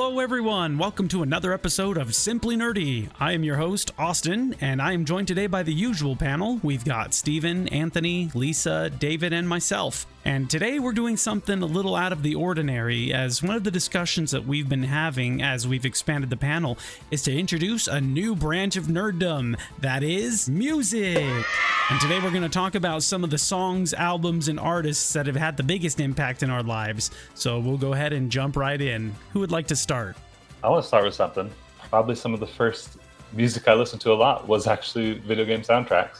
Hello everyone, welcome to another episode of Simply Nerdy. I am your host, Austin, and I am joined today by the usual panel. We've got Steven, Anthony, Lisa, David, and myself. And today we're doing something a little out of the ordinary, as one of the discussions that we've been having as we've expanded the panel is to introduce a new branch of nerddom, that is music. And today we're going to talk about some of the songs, albums, and artists that have had the biggest impact in our lives. So we'll go ahead and jump right in. Who would like to start? I want to start with something. Probably some of the first music I listened to a lot was actually video game soundtracks.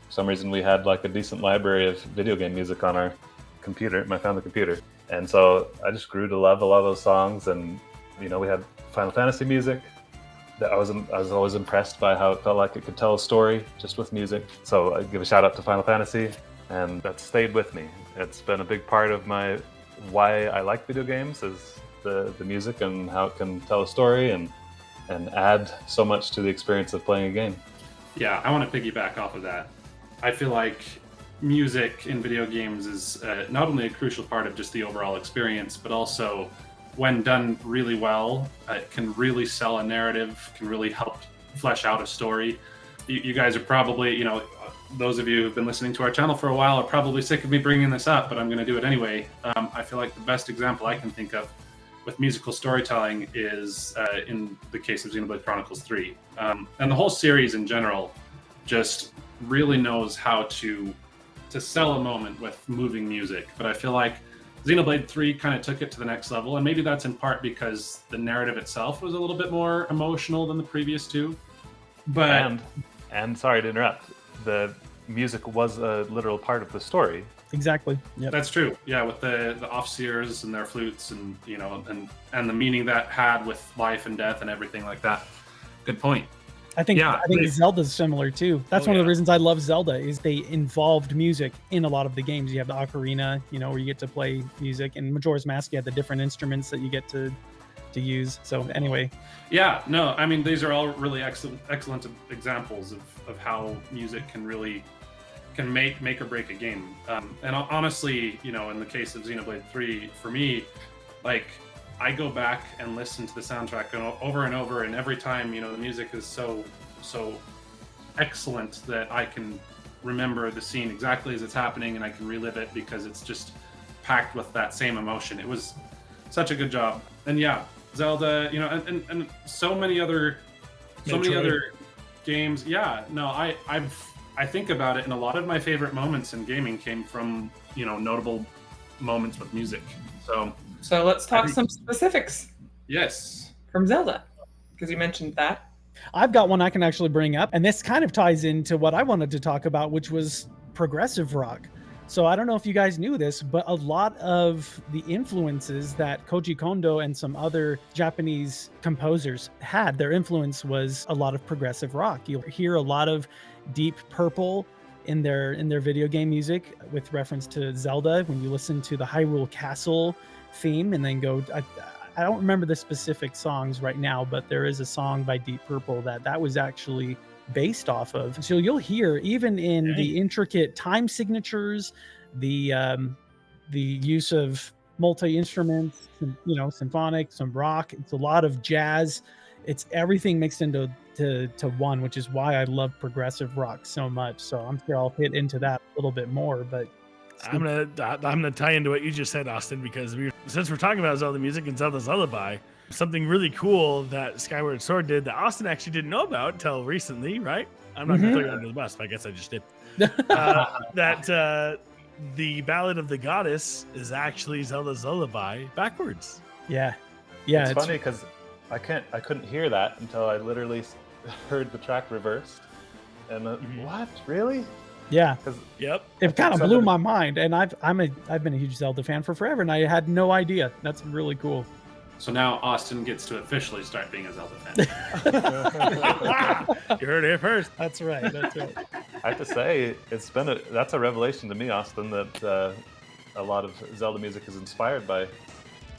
For some reason we had like a decent library of video game music on our computer, my family computer. And so I just grew to love a lot of those songs. And, you know, we had Final Fantasy music. That I was always impressed by how it felt like it could tell a story just with music. So I give a shout out to Final Fantasy, and that stayed with me. It's been a big part of why I like video games is the music and how it can tell a story and add so much to the experience of playing a game. Yeah, I want to piggyback off of that. I feel like music in video games is not only a crucial part of just the overall experience, but also when done really well, it can really sell a narrative, can really help flesh out a story. You guys are probably, you know, those of you who've been listening to our channel for a while are probably sick of me bringing this up, but I'm going to do it anyway. I feel like the best example I can think of with musical storytelling is in the case of Xenoblade Chronicles 3. And the whole series in general just really knows how to sell a moment with moving music. But I feel like Xenoblade 3 kind of took it to the next level, and maybe that's in part because the narrative itself was a little bit more emotional than the previous two. But and sorry to interrupt, the music was a literal part of the story. Exactly. Yeah, that's true. Yeah, with the Ofseers and their flutes, and you know, and the meaning that had with life and death and everything like that. Good point. I think Zelda's similar too. That's one of the reasons I love Zelda is they involved music in a lot of the games. You have the ocarina, you know, where you get to play music, and Majora's Mask, you have the different instruments that you get to use. So anyway. Yeah, no, I mean, these are all really excellent examples of how music can make or break a game. And honestly, you know, in the case of Xenoblade 3, for me, like, I go back and listen to the soundtrack over and over, and every time, you know, the music is so excellent that I can remember the scene exactly as it's happening, and I can relive it because it's just packed with that same emotion. It was such a good job. And yeah, Zelda, you know, and so many other games. Yeah, no, I think about it, and a lot of my favorite moments in gaming came from, you know, notable moments with music. So let's talk some specifics. Yes. From Zelda, because you mentioned that. I've got one I can actually bring up, and this kind of ties into what I wanted to talk about, which was progressive rock. So I don't know if you guys knew this, but a lot of the influences that Koji Kondo and some other Japanese composers had, their influence was a lot of progressive rock. You'll hear a lot of Deep Purple in their video game music with reference to Zelda when you listen to the Hyrule Castle theme, and then go I don't remember the specific songs right now, but there is a song by Deep Purple that was actually based off of. So you'll hear, even in the intricate time signatures, the use of multi-instruments, you know, symphonic, some rock, it's a lot of jazz, it's everything mixed into one, which is why I love progressive rock so much. So I'm sure I'll hit into that a little bit more, but I'm gonna tie into what you just said, Austin, because since we're talking about Zelda music and Zelda's Lullaby, something really cool that Skyward Sword did that Austin actually didn't know about until recently, right? I'm not gonna throw you under the bus, but I guess I just did. That the Ballad of the Goddess is actually Zelda's Lullaby backwards. Yeah. It's funny because I couldn't hear that until I literally heard the track reversed, and what, really? Yeah. Yep. It kind of blew my mind, and I've been a huge Zelda fan for forever, and I had no idea. That's really cool. So now Austin gets to officially start being a Zelda fan. You heard it here first. That's right. I have to say, that's a revelation to me, Austin, that a lot of Zelda music is inspired by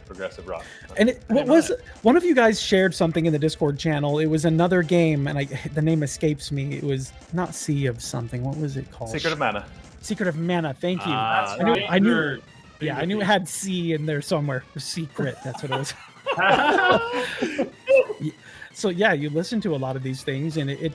progressive rock. And what was one of you guys shared something in the Discord channel? It was another game, and the name escapes me. It was not Sea of something. What was it called? Secret of Mana. Secret of Mana. Thank you. That's right. I knew it had C in there somewhere. Secret. That's what it was. So yeah, you listen to a lot of these things, and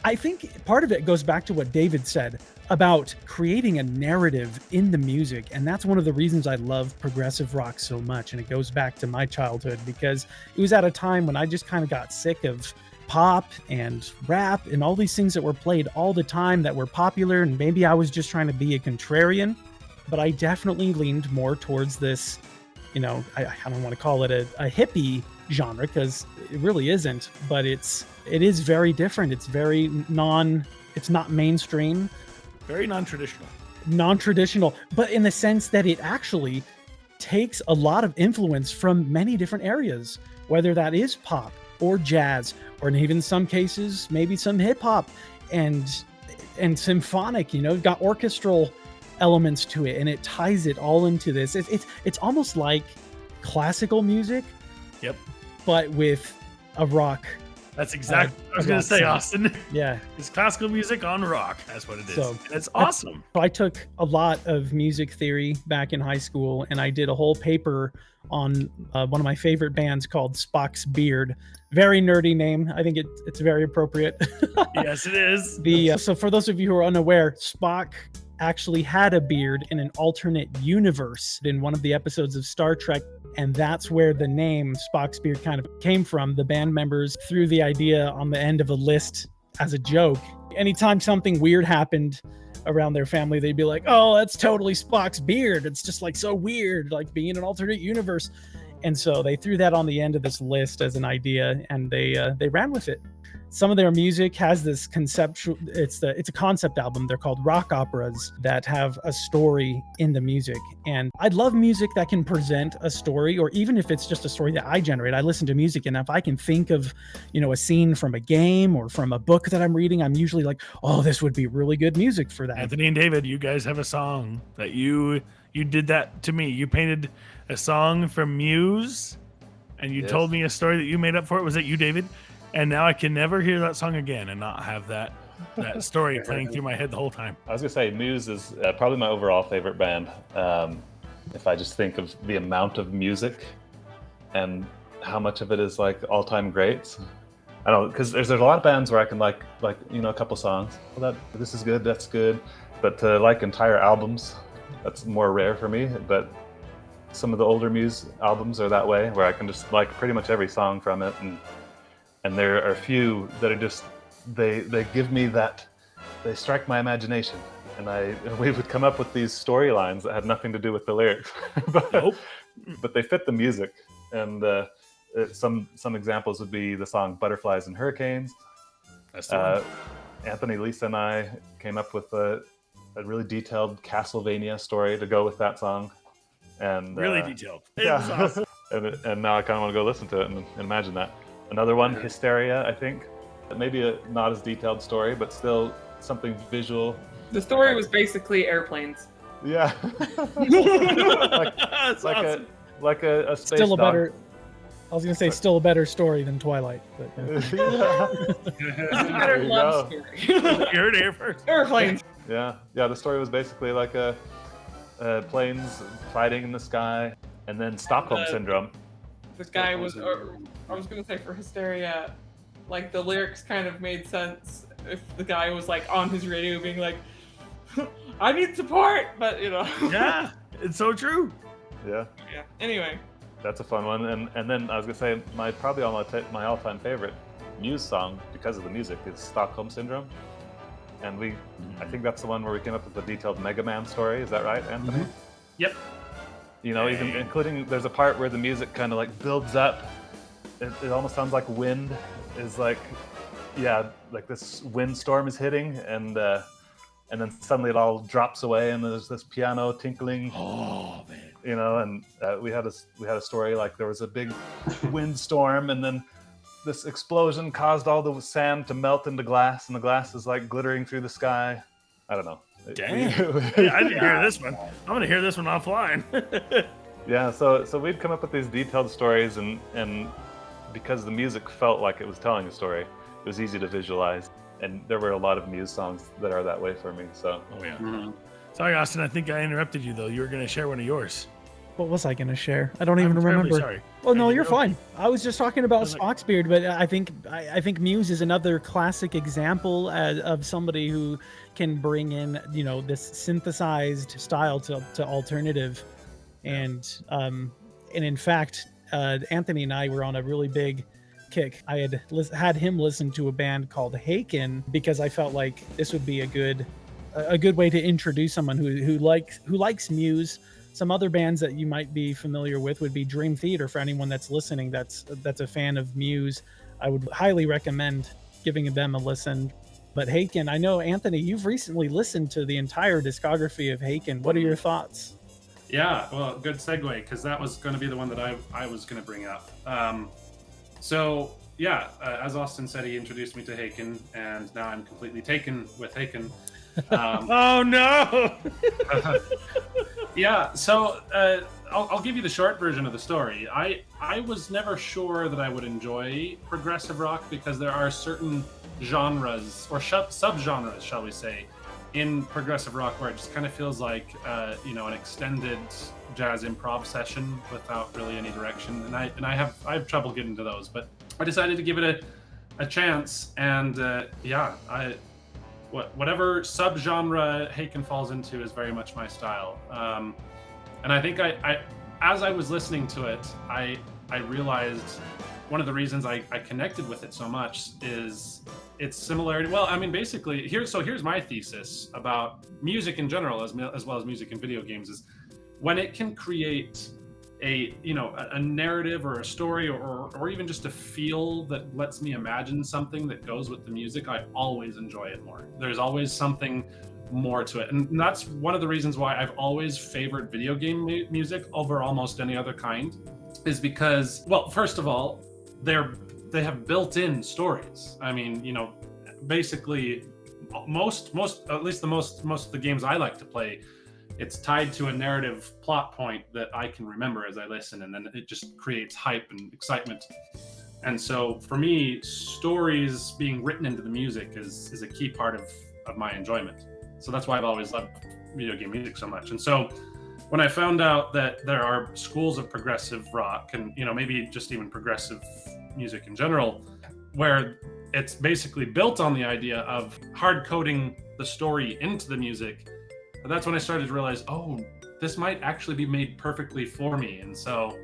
I think part of it goes back to what David said about creating a narrative in the music, and that's one of the reasons I love progressive rock so much. And it goes back to my childhood because it was at a time when I just kind of got sick of pop and rap and all these things that were played all the time that were popular, and maybe I was just trying to be a contrarian, but I definitely leaned more towards this, I don't want to call it a hippie genre because it really isn't, but it is very different. It's very it's not mainstream, very non-traditional, but in the sense that it actually takes a lot of influence from many different areas, whether that is pop or jazz, or even in some cases maybe some hip hop and symphonic. Got orchestral elements to it, and it ties it all into this. It's almost like classical music. Yep. But with a rock. That's exactly what I was going to say, Austin. Yeah. It's classical music on rock. That's what it is. So, it's awesome. I took a lot of music theory back in high school, and I did a whole paper on one of my favorite bands called Spock's Beard. Very nerdy name. I think it's very appropriate. Yes, it is. So for those of you who are unaware, Spock actually had a beard in an alternate universe in one of the episodes of Star Trek, and that's where the name Spock's Beard kind of came from. The band members threw the idea on the end of a list as a joke. Anytime something weird happened around their family, they'd be like, oh, that's totally Spock's beard. It's just like so weird, like being in an alternate universe. And so they threw that on the end of this list as an idea, and they ran with it. Some of their music has this conceptual, it's a concept album. They're called rock operas that have a story in the music. And I love music that can present a story, or even if it's just a story that I generate. I listen to music, and if I can think of, a scene from a game or from a book that I'm reading, I'm usually like, oh, this would be really good music for that. Anthony and David, you guys have a song that you did that to me. You painted a song from Muse, and you told me a story that you made up for it. Was it you, David? And now I can never hear that song again and not have that story playing through my head the whole time. I was going to say, Muse is probably my overall favorite band. If I just think of the amount of music and how much of it is like all-time greats. I don't know, because there's a lot of bands where I can like a couple songs. Well, this is good, that's good. But to like entire albums, that's more rare for me. But some of the older Muse albums are that way, where I can just like pretty much every song from it. And there are a few that are just, they give me that, they strike my imagination. And we would come up with these storylines that had nothing to do with the lyrics, but they fit the music. And some examples would be the song Butterflies and Hurricanes. That's the one. Anthony, Lisa, and I came up with a really detailed Castlevania story to go with that song. And really detailed. Yeah. Awesome. and now I kind of want to go listen to it and imagine that. Another one, Hysteria, I think. Maybe a not as detailed story, but still something visual. The story was basically airplanes. Yeah. Awesome. like a space Still a dog. better. I was gonna say still a better story than Twilight, but It's a better love story. You heard it here first. Airplanes. Yeah. The story was basically like planes fighting in the sky, and then Stockholm Syndrome. This guy was, I was gonna say for Hysteria, like the lyrics kind of made sense if the guy was like on his radio being like, I need support, but Yeah, it's so true. Yeah. Anyway. That's a fun one. And then I was gonna say my all-time favorite Muse song because of the music is Stockholm Syndrome. And I think that's the one where we came up with the detailed Mega Man story. Is that right, Anthony? Mm-hmm. Yep. Even including there's a part where the music kind of like builds up. It almost sounds like wind is like this windstorm is hitting, and then suddenly it all drops away, and there's this piano tinkling. Oh man. And we had a story like there was a big windstorm, and then this explosion caused all the sand to melt into glass, and the glass is like glittering through the sky. I don't know. Dang. I didn't hear this one. I'm gonna hear this one offline. Yeah, so we'd come up with these detailed stories, and because the music felt like it was telling a story, it was easy to visualize. And there were a lot of Muse songs that are that way for me. So. Oh yeah. Mm-hmm. Sorry, Austin. I think I interrupted you though. You were gonna share one of yours. What was I going to share? I don't even I'm terribly remember. sorry. Oh no, Hey, you're fine. I was just talking about Doesn't- Spock's beard, but I think Muse is another classic example of somebody who can bring in, you know, this synthesized style to alternative, and in fact, Anthony and I were on a really big kick. I had him listen to a band called Haken because I felt like this would be a good way to introduce someone who likes Muse. Some other bands that you might be familiar with would be Dream Theater. For anyone that's listening, that's a fan of Muse, I would highly recommend giving them a listen. But Haken, I know, Anthony, you've recently listened to the entire discography of Haken. What are your thoughts? Yeah, well, good segue, because that was going to be the one that I was going to bring up. So yeah, as Austin said, he introduced me to Haken, and now I'm completely taken with Haken. Oh no! Yeah, so I'll give you the short version of the story. I was never sure that I would enjoy progressive rock because there are certain genres or subgenres, shall we say, in progressive rock where it just kind of feels like an extended jazz improv session without really any direction, and I have trouble getting to those. But I decided to give it a chance, and whatever subgenre Haken falls into is very much my style. And I think I as I was listening to it, I realized one of the reasons I connected with it so much is its similarity. Well, I mean, basically, here's my thesis about music in general, as well as music in video games, is when it can create a narrative or a story or even just a feel that lets me imagine something that goes with the music, I always enjoy it more. There's always something more to it, and that's one of the reasons why I've always favored video game music over almost any other kind, is because, well, first of all, they have built-in stories. I mean, basically most at least most of the games I like to play, it's tied to a narrative plot point that I can remember as I listen, and then it just creates hype and excitement. And so for me, stories being written into the music is a key part of my enjoyment. So that's why I've always loved video game music so much. And so when I found out that there are schools of progressive rock, and maybe just even progressive music in general, where it's basically built on the idea of hard coding the story into the music, that's when I started to realize, oh, this might actually be made perfectly for me. And so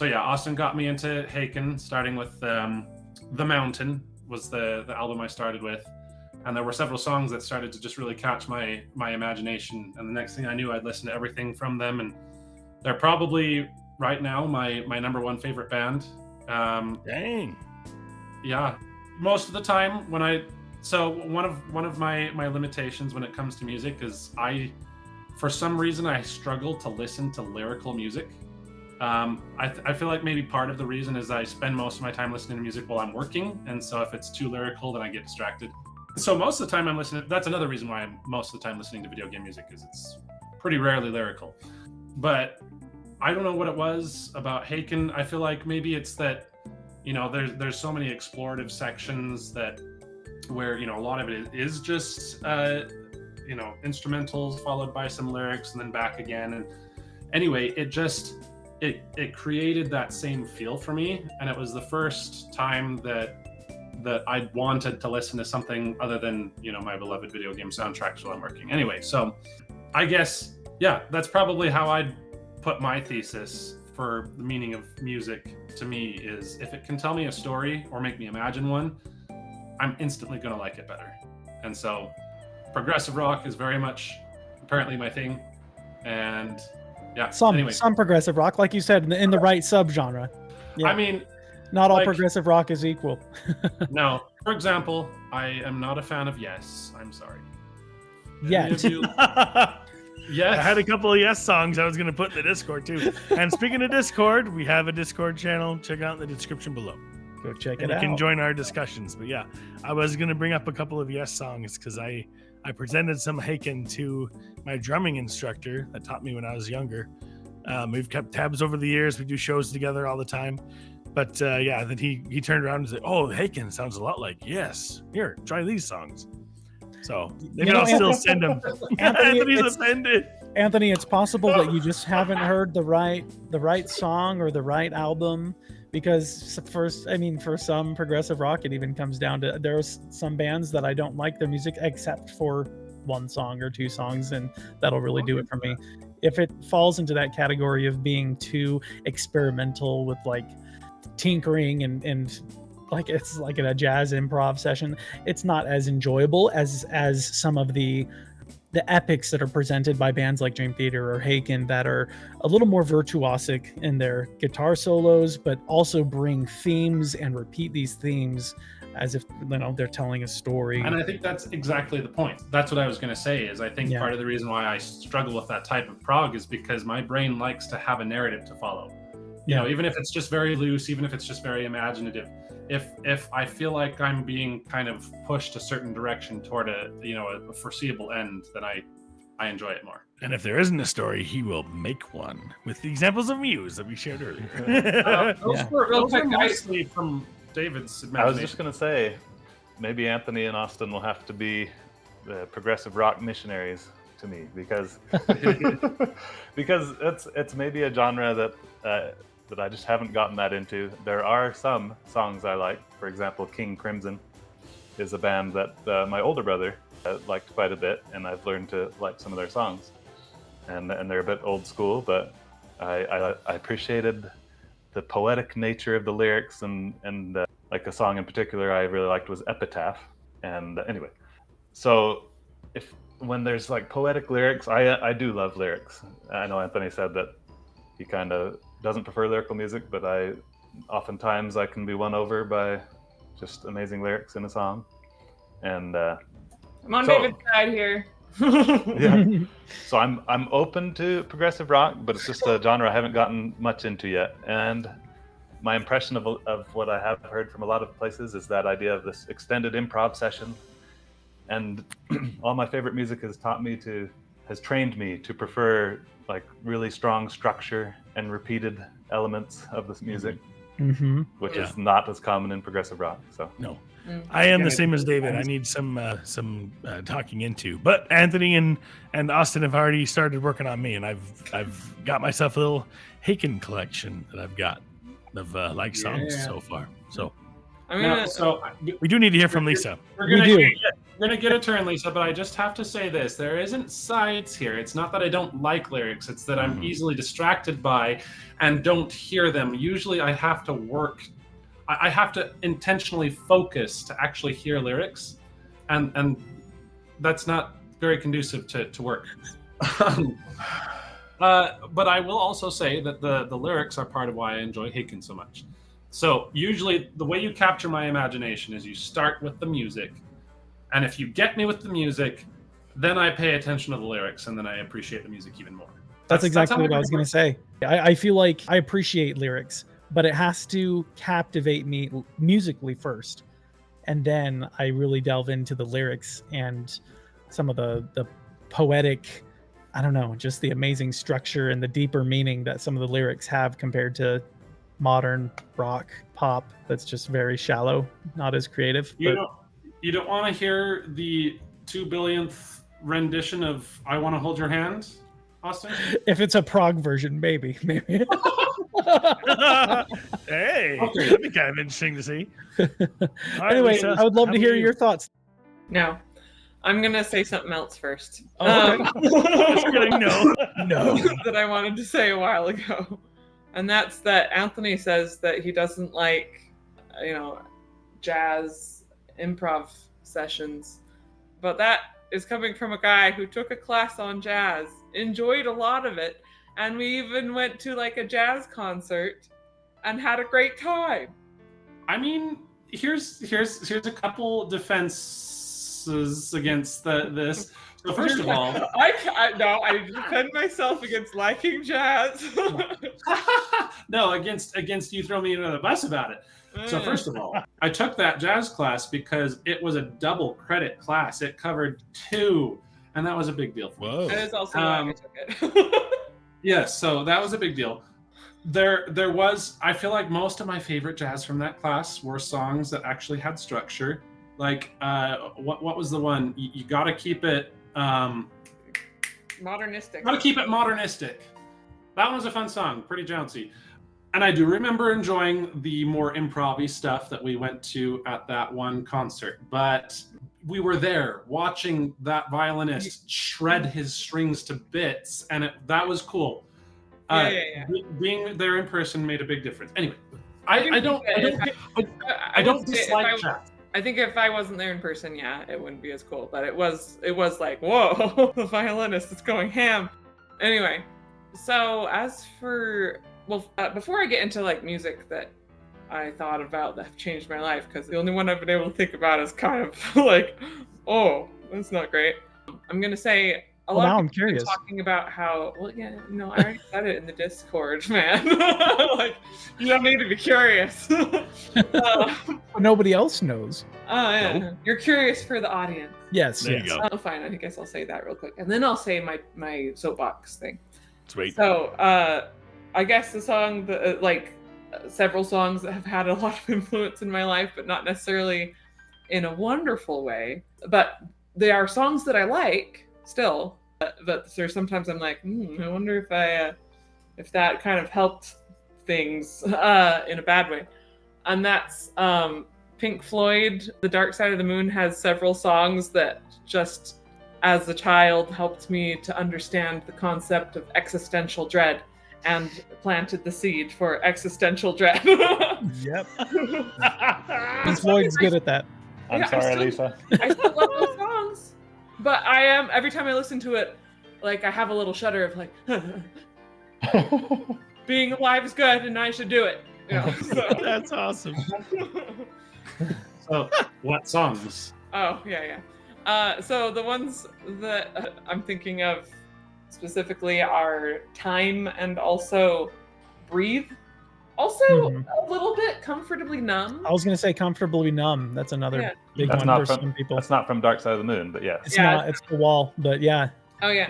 yeah, Austin got me into Haken, starting with The Mountain was the album I started with. And there were several songs that started to just really catch my imagination. And the next thing I knew, I'd listen to everything from them. And they're probably right now my number one favorite band. Dang. Yeah. Most of the time one of my limitations when it comes to music is for some reason I struggle to listen to lyrical music. I feel like maybe part of the reason is I spend most of my time listening to music while I'm working, and so if it's too lyrical, then I get distracted. So most of the time I'm listening. That's another reason why I'm most of the time listening to video game music, is it's pretty rarely lyrical. But I don't know what it was about Haken. I feel like maybe it's that there's so many explorative sections where a lot of it is just instrumentals followed by some lyrics and then back again. And anyway, it created that same feel for me, and it was the first time that I wanted to listen to something other than my beloved video game soundtracks while I'm working. Anyway, so I guess that's probably how I'd put my thesis for the meaning of music to me, is if it can tell me a story or make me imagine one, I'm instantly going to like it better. And so progressive rock is very much apparently my thing. And some progressive rock, like you said, in the right subgenre. Yeah. I mean, not all progressive rock is equal. No. For example, I am not a fan of Yes. I'm sorry. Yes. Yes. I had a couple of Yes songs I was going to put in the Discord too. And speaking of Discord, we have a Discord channel. Check out in the description below. Go check and it out. You can join our discussions. But yeah, I was going to bring up a couple of Yes songs because I presented some Haken to my drumming instructor that taught me when I was younger. We've kept tabs over the years. We do shows together all the time. But then he turned around and said, "Oh, Haken sounds a lot like Yes. Here, try these songs." So maybe I'll still send him. Anthony's offended. Anthony, it's possible that you just haven't heard the right song or the right album, because for some progressive rock, it even comes down to, there's some bands that I don't like their music except for one song or two songs, and that'll really do it for me. If it falls into that category of being too experimental with like tinkering and like it's like in a jazz improv session, it's not as enjoyable as some of the epics that are presented by bands like Dream Theater or Haken, that are a little more virtuosic in their guitar solos, but also bring themes and repeat these themes as if, you know, they're telling a story. And I think that's exactly the point. That's what I was going to say, is I think part of the reason why I struggle with that type of prog is because my brain likes to have a narrative to follow. You know, even if it's just very loose, even if it's just very imaginative, if I feel like I'm being kind of pushed a certain direction toward a foreseeable end, then I enjoy it more. And if there isn't a story, he will make one, with the examples of Muse that we shared earlier. Those are mostly from David's imagination. I was just going to say, maybe Anthony and Austin will have to be the progressive rock missionaries to me, because it's maybe a genre that I just haven't gotten that into. There are some songs I like. For example, King Crimson is a band that my older brother liked quite a bit, and I've learned to like some of their songs. And they're a bit old school, but I appreciated the poetic nature of the lyrics, and like a song in particular I really liked was Epitaph. And anyway, so when there's like poetic lyrics, I do love lyrics. I know Anthony said that he kind of doesn't prefer lyrical music, but oftentimes I can be won over by just amazing lyrics in a song. And I'm on David's side here. Yeah. So I'm open to progressive rock, but it's just a genre I haven't gotten much into yet. And my impression of what I have heard from a lot of places is that idea of this extended improv session. And all my favorite music has trained me to prefer like really strong structure and repeated elements of this music, which is not as common in progressive rock. So no. I am the same as David. I need some talking into. But Anthony and Austin have already started working on me, and I've got myself a little Haken collection that I've got of songs so far. So we do need to hear from Lisa. We're gonna get a turn, Lisa, but I just have to say this: there isn't sides here. It's not that I don't like lyrics; it's that I'm easily distracted by and don't hear them. Usually, I have to work. I have to intentionally focus to actually hear lyrics, and that's not very conducive to work. But I will also say that the lyrics are part of why I enjoy Haken so much. So usually the way you capture my imagination is you start with the music, and if you get me with the music, then I pay attention to the lyrics, and then I appreciate the music even more. That's exactly what I was going to say. I feel like I appreciate lyrics, but it has to captivate me musically first, and then I really delve into the lyrics and some of the poetic, I don't know, just the amazing structure and the deeper meaning that some of the lyrics have compared to modern rock pop that's just very shallow, not as creative. You don't want to hear the 2 billionth rendition of I Want to Hold Your Hand, Austin? If it's a prog version, maybe. Hey, that'd be kind of interesting to see. Anyway, Lisa, I would love to hear your thoughts. No, I'm gonna say something else first. No. That I wanted to say a while ago, and that's that Anthony says that he doesn't like, jazz improv sessions, but that is coming from a guy who took a class on jazz, enjoyed a lot of it, and we even went to like a jazz concert and had a great time. I mean, here's a couple defenses against this. So first of all, I defend myself against liking jazz. No, against you throw me under the bus about it. So first of all, I took that jazz class because it was a double credit class. It covered 2, and that was a big deal for me. That is also why I took it. Yes, so that was a big deal. There was, I feel like most of my favorite jazz from that class were songs that actually had structure. Like, what was the one? You got to keep it. Modernistic. Gotta keep it modernistic. That one was a fun song, pretty jouncey. And I do remember enjoying the more improv-y stuff that we went to at that one concert. But we were there watching that violinist shred his strings to bits, and that was cool. Being there in person made a big difference. Anyway, I don't dislike that. I think if I wasn't there in person, yeah, it wouldn't be as cool. But it was like, whoa, the violinist is going ham. Anyway, so as for before I get into like music that I thought about that have changed my life, because the only one I've been able to think about is kind of like, oh, that's not great. I'm gonna say a lot of people have been talking about how, well, yeah, no, I already said it in the Discord, man. Like, you don't need to be curious. Nobody else knows. Oh, yeah. Nope. You're curious for the audience. Yes. There you go. Oh, fine. I guess I'll say that real quick. And then I'll say my soapbox thing. Sweet. So, I guess the song, several songs that have had a lot of influence in my life, but not necessarily in a wonderful way. But they are songs that I like still. But there's sometimes I'm like, I wonder if that kind of helped things in a bad way. And that's Pink Floyd. The Dark Side of the Moon has several songs that just, as a child, helped me to understand the concept of existential dread and planted the seed for existential dread. Yep. Pink Floyd's good at that. I'm sorry, Lisa. I still love those songs. But I am, every time I listen to it, like, I have a little shudder of like, being alive is good and I should do it. You know, so. That's awesome. So, what songs? Oh, yeah. So the ones that I'm thinking of specifically are Time and also Breathe. Also, a little bit Comfortably Numb. I was going to say Comfortably Numb. That's another big That's one not for from, some people. That's not from Dark Side of the Moon, but yes. It's not. It's The Wall, but yeah. Oh, yeah.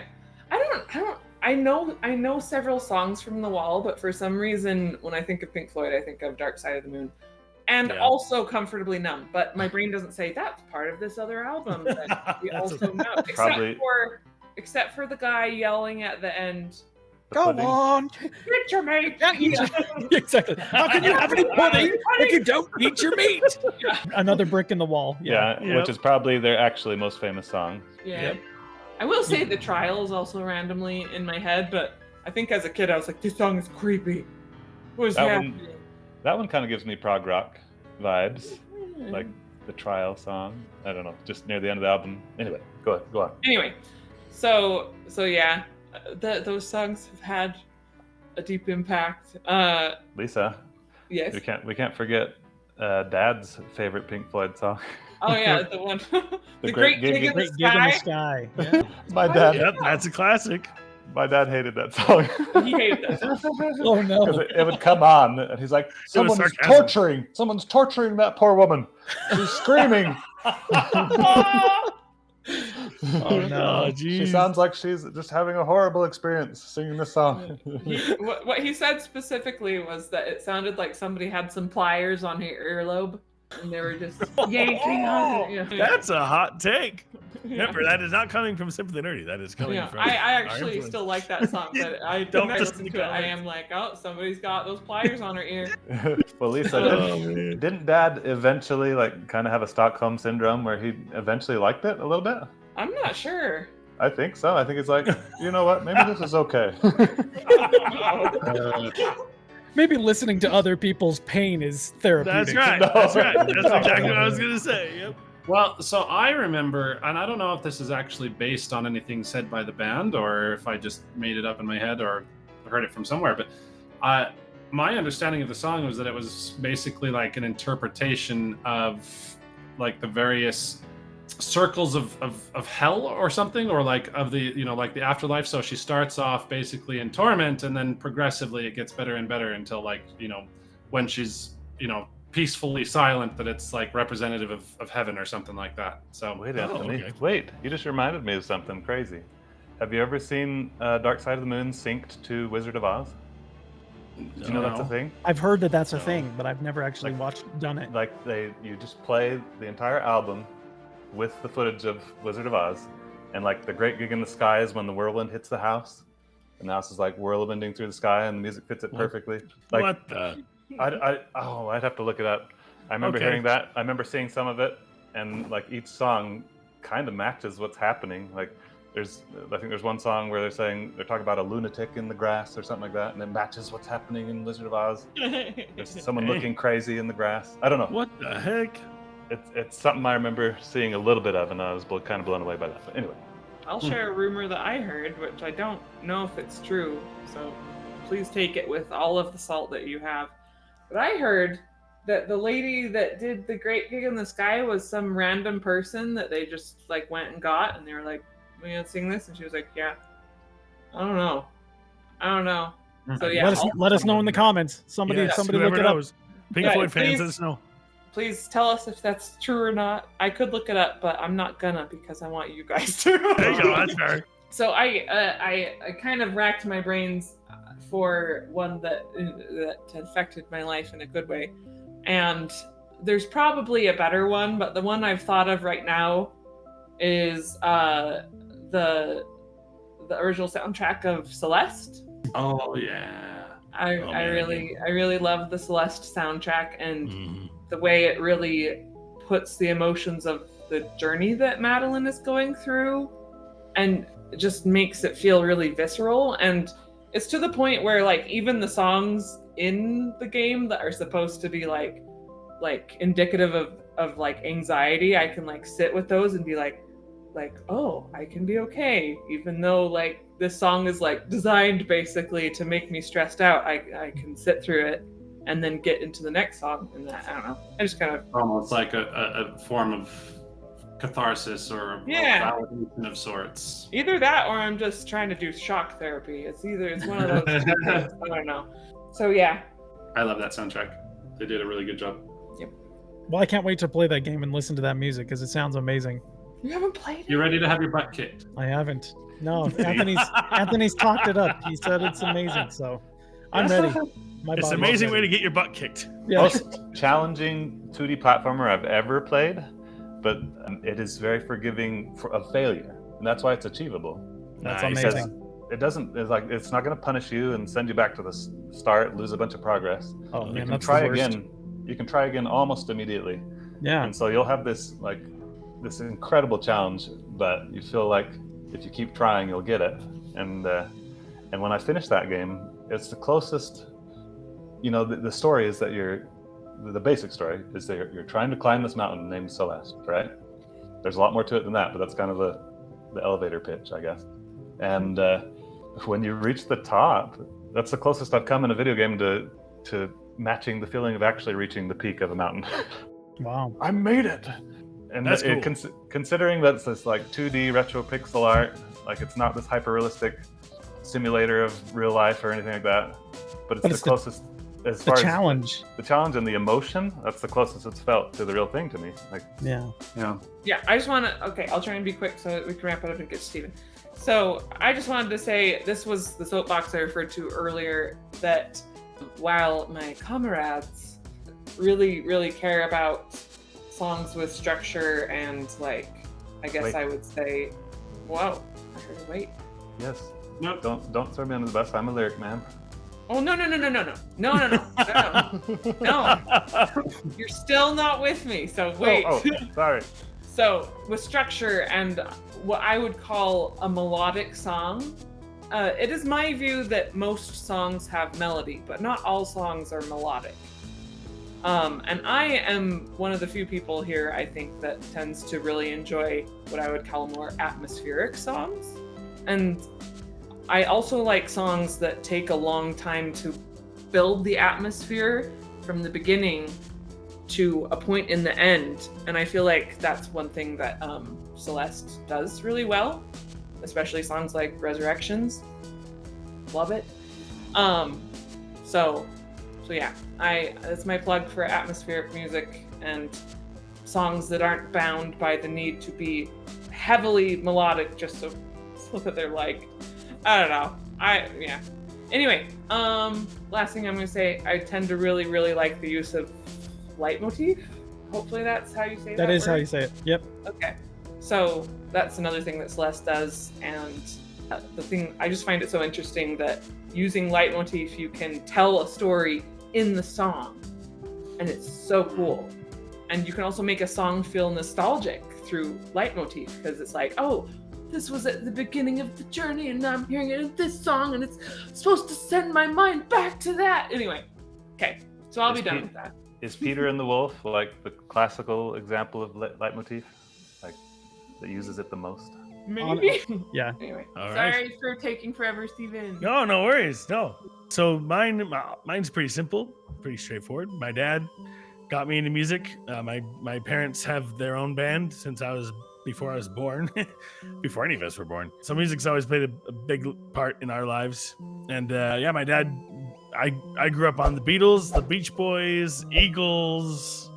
I know several songs from The Wall, but for some reason, when I think of Pink Floyd, I think of Dark Side of the Moon. And also Comfortably Numb. But my brain doesn't say that's part of this other album that we also know. Except for the guy yelling at the end, Go on! eat your meat! Exactly. How can you have any pudding if you don't eat your meat? Another brick in the wall. Yeah, which is probably their actually most famous song. Yeah. Yep. I will say The Trial is also randomly in my head, but I think as a kid I was like, this song is creepy. What is happening? That one kind of gives me prog rock vibes, like the Trial song. I don't know, just near the end of the album. Anyway, go on. Anyway, so yeah, those songs have had a deep impact. Lisa, Yes. we can't forget Dad's favorite Pink Floyd song. Oh yeah, the one, the Great Great Gig in the Great Gig in the Sky. Sky. Yeah. My dad, Yep, that's a classic. my dad hated that song. He hated that song. Oh no. Because it would come on, and he's like, someone's torturing that poor woman. She's screaming. Oh no. She sounds like she's just having a horrible experience singing this song. What he said specifically was that it sounded like somebody had some pliers on her earlobe, and they were just yanking on it. Yeah. That's a hot take. Remember, that is not coming from Simply Nerdy. That is coming from. I our actually influence. still like that song, but I Don't don't listen listen to to it. I comments. am like, oh, somebody's got those pliers on her ear. Well, Lisa, didn't Dad eventually kind of have a Stockholm syndrome where he eventually liked it a little bit? I'm not sure. I think so. I think it's like, you know what? Maybe this is okay. Maybe listening to other people's pain is therapeutic. That's right. No. That's right. That's exactly what I was gonna say. Yep. Well, so I remember, and I don't know if this is actually based on anything said by the band or if I just made it up in my head or heard it from somewhere, but my understanding of the song was that it was basically like an interpretation of like the various circles of hell or something, or like of the, like the afterlife. So she starts off basically in torment, and then progressively it gets better and better until like, when she's, peacefully silent, that it's like representative of heaven or something like that. So Wait, Anthony. okay. Wait, you just reminded me of something crazy. Have you ever seen Dark Side of the Moon synced to Wizard of Oz? Did you know that's a thing? I've heard that that's a thing, but I've never actually done it. Like you just play the entire album with the footage of Wizard of Oz, And like the great gig in the sky is when the whirlwind hits the house, and the house is like whirlwinding through the sky, and the music fits it perfectly. Like, what the? I'd have to look it up. I remember hearing that. I remember seeing some of it, and like each song kind of matches what's happening. Like I think there's one song where they're talking about a lunatic in the grass or something like that, and it matches what's happening in Wizard of Oz. There's someone looking crazy in the grass. I don't know. What the heck? It's something I remember seeing a little bit of, and I was kind of blown away by that. But anyway. I'll share a rumor that I heard, which I don't know if it's true, so please take it with all of the salt that you have. But I heard that the lady that did the Great Gig in the Sky was some random person that they just like went and got, and they were like, "Are you gonna sing this?" And she was like, "Yeah." I don't know. So yeah, let us know in the comments. Somebody look it up. Pink Floyd fans, let us know. Please tell us if that's true or not. I could look it up, but I'm not gonna because I want you guys to. There you go. That's fair. So I kind of racked my brains for one that affected my life in a good way, and there's probably a better one, but the one I've thought of right now is the original soundtrack of Celeste. Oh yeah. I really love the Celeste soundtrack, and the way it really puts the emotions of the journey that Madeline is going through, and it just makes it feel really visceral. And it's to the point where like even the songs in the game that are supposed to be like indicative of like anxiety, I can like sit with those and be like, oh, I can be okay, even though like this song is like designed basically to make me stressed out. I can sit through it and then get into the next song, and I don't know. I just kind of almost like a form of catharsis or validation of sorts. Either that, or I'm just trying to do shock therapy. It's one of those two things. I don't know. So yeah, I love that soundtrack. They did a really good job. Yep. Well, I can't wait to play that game and listen to that music because it sounds amazing. You haven't played it? You ready to have your butt kicked? I haven't. No, Anthony's talked it up. He said it's amazing, so I'm ready. It's an amazing way to get your butt kicked. Yeah. Most challenging 2D platformer I've ever played, but it is very forgiving of failure, and that's why it's achievable. That's Nice. amazing. It's not going to punish you and send you back to the start, lose a bunch of progress. Oh You man, can that's try the worst. again. You can try again almost immediately, Yeah. and so you'll have this incredible challenge. But you feel like if you keep trying, you'll get it. And when I finished that game, it's the closest. The story is that the basic story is that you're trying to climb this mountain named Celeste, right? There's a lot more to it than that, but that's kind of the elevator pitch, I guess. And when you reach the top, that's the closest I've come in a video game to matching the feeling of actually reaching the peak of a mountain. Wow. I made it. And That's cool. Considering that it's this like 2D retro pixel art, like it's not this hyper realistic simulator of real life or anything like that, but it's the closest. As far challenge. As the challenge and the emotion, that's the closest it's felt to the real thing to me. Like, Yeah. Yeah, I just want to. Okay, I'll try and be quick so that we can wrap it up and get to Steven. So I just wanted to say this was the soapbox I referred to earlier. That while my comrades really, really care about songs with structure and like, I guess I would say, whoa, I heard a wait. yes. Nope. Don't throw me under the bus. I'm a lyric man. Oh no. You're still not with me. So wait. Oh, sorry. So with structure and what I would call a melodic song, it is my view that most songs have melody, but not all songs are melodic. And I am one of the few people here, I think, that tends to really enjoy what I would call more atmospheric songs. And I also like songs that take a long time to build the atmosphere from the beginning to a point in the end. And I feel like that's one thing that Celeste does really well, especially songs like Resurrections. Love it. So yeah, that's my plug for atmospheric music and songs that aren't bound by the need to be heavily melodic just so that they're like, I don't know. Anyway, last thing I'm going to say, I tend to really, really like the use of leitmotif. Hopefully that's how you say that. That is how word. you say it. Yep. Okay. So that's another thing that Celeste does. And the thing, I just find it so interesting that using leitmotif, you can tell a story in the song. And it's so cool. And you can also make a song feel nostalgic through leitmotif, because it's like, oh, this was at the beginning of the journey and I'm hearing it in this song and it's supposed to send my mind back to that. Anyway, okay, so I'll be done with that. Is Peter and the Wolf like the classical example of leitmotif? Like, that uses it the most? Maybe. Yeah. Anyway, All sorry right. for taking forever, Steven. No worries. No. So mine's pretty simple, pretty straightforward. My dad got me into music. My parents have their own band since before I was born, before any of us were born. So music's always played a big part in our lives. And my dad, I grew up on the Beatles, the Beach Boys, Eagles,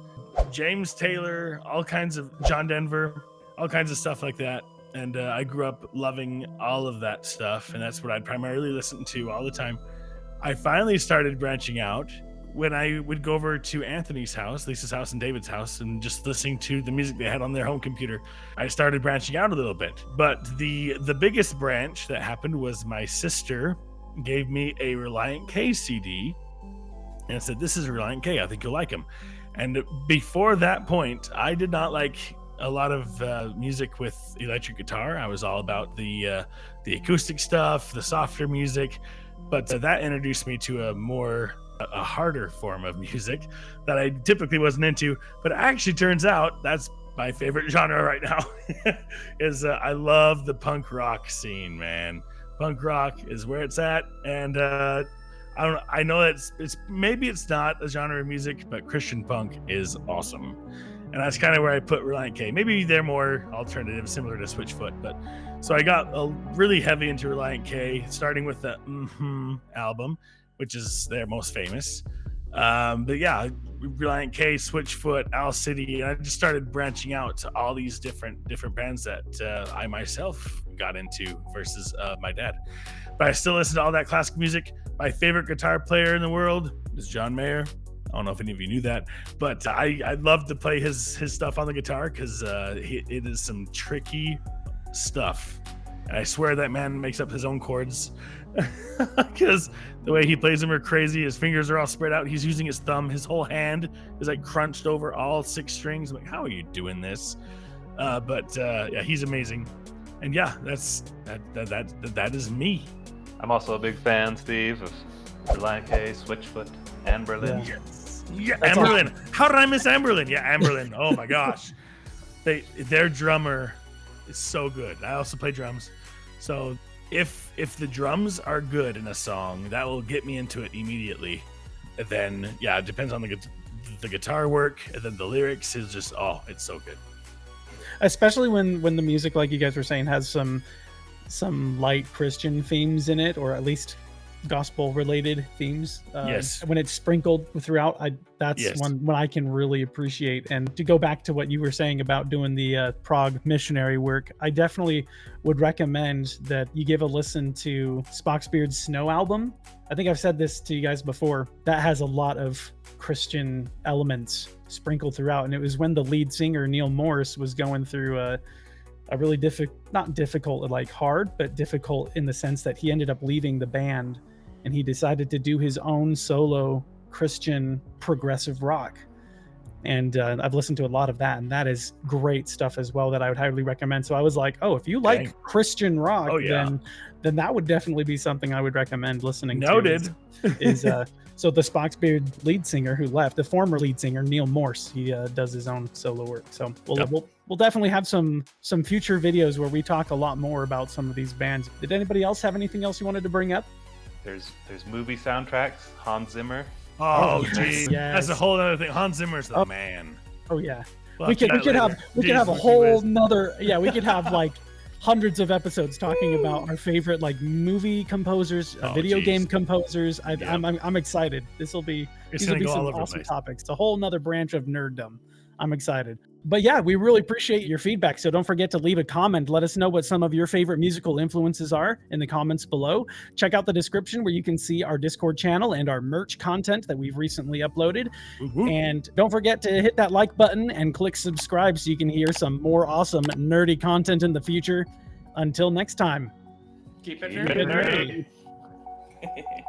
James Taylor, all kinds of John Denver, all kinds of stuff like that. And I grew up loving all of that stuff. And that's what I'd primarily listen to all the time. I finally started branching out when I would go over to Anthony's house, Lisa's house, and David's house, and just listening to the music they had on their home computer. I started branching out a little bit. But the biggest branch that happened was my sister gave me a Relient K CD and said, "This is Relient K. I think you'll like him." And before that point, I did not like a lot of music with electric guitar. I was all about the acoustic stuff, the softer music. But that introduced me to a harder form of music that I typically wasn't into. But it actually turns out that's my favorite genre right now. I love the punk rock scene, man. Punk rock is where it's at, and I know it's maybe it's not a genre of music, but Christian punk is awesome, and that's kind of where I put Relient K. Maybe they're more alternative, similar to Switchfoot, but so I got really heavy into Relient K, starting with the album, which is their most famous. But yeah, Relient K, Switchfoot, Owl City, and I just started branching out to all these different bands that I myself got into versus my dad. But I still listen to all that classic music. My favorite guitar player in the world is John Mayer. I don't know if any of you knew that, but I love to play his stuff on the guitar because it is some tricky stuff. And I swear that man makes up his own chords because the way he plays them are crazy. His fingers are all spread out. He's using his thumb. His whole hand is like crunched over all 6 strings. I'm like, how are you doing this? But he's amazing. And yeah, that is me. I'm also a big fan, Steve, of Relient K, Switchfoot, Anberlin. Yeah, Anberlin. How did I miss Anberlin? Yeah, Anberlin. Oh my gosh. Their drummer is so good. I also play drums. So if the drums are good in a song, that will get me into it immediately. And then it depends on the guitar work, and then the lyrics is just it's so good. Especially when the music, like you guys were saying, has some light Christian themes in it, or at least gospel related themes. Yes. When it's sprinkled throughout, that's one I can really appreciate. And to go back to what you were saying about doing the Prague missionary work, I definitely would recommend that you give a listen to Spock's Beard's Snow album. I think I've said this to you guys before. That has a lot of Christian elements sprinkled throughout, and it was when the lead singer Neil Morris was going through a really not difficult like hard, but difficult in the sense that he ended up leaving the band and he decided to do his own solo Christian progressive rock. And I've listened to a lot of that, and that is great stuff as well that I would highly recommend. So I was like, if you like Christian rock, then that would definitely be something I would recommend listening to. Noted. So the Spock's Beard lead singer who left, the former lead singer Neil Morse, he does his own solo work. So we'll definitely have some future videos where we talk a lot more about some of these bands. Did anybody else have anything else you wanted to bring up? There's movie soundtracks. Hans Zimmer. Oh, geez. Yes. That's a whole other thing. Hans Zimmer's the man. Oh yeah. We could have a whole nother. Yeah, we could have like hundreds of episodes talking about our favorite like movie composers, video game composers. I'm excited. These will be some awesome topics. It's a whole nother branch of nerddom. I'm excited. But yeah, we really appreciate your feedback. So don't forget to leave a comment. Let us know what some of your favorite musical influences are in the comments below. Check out the description where you can see our Discord channel and our merch content that we've recently uploaded. And don't forget to hit that like button and click subscribe so you can hear some more awesome nerdy content in the future. Until next time. Keep it Keep it nerdy. nerdy.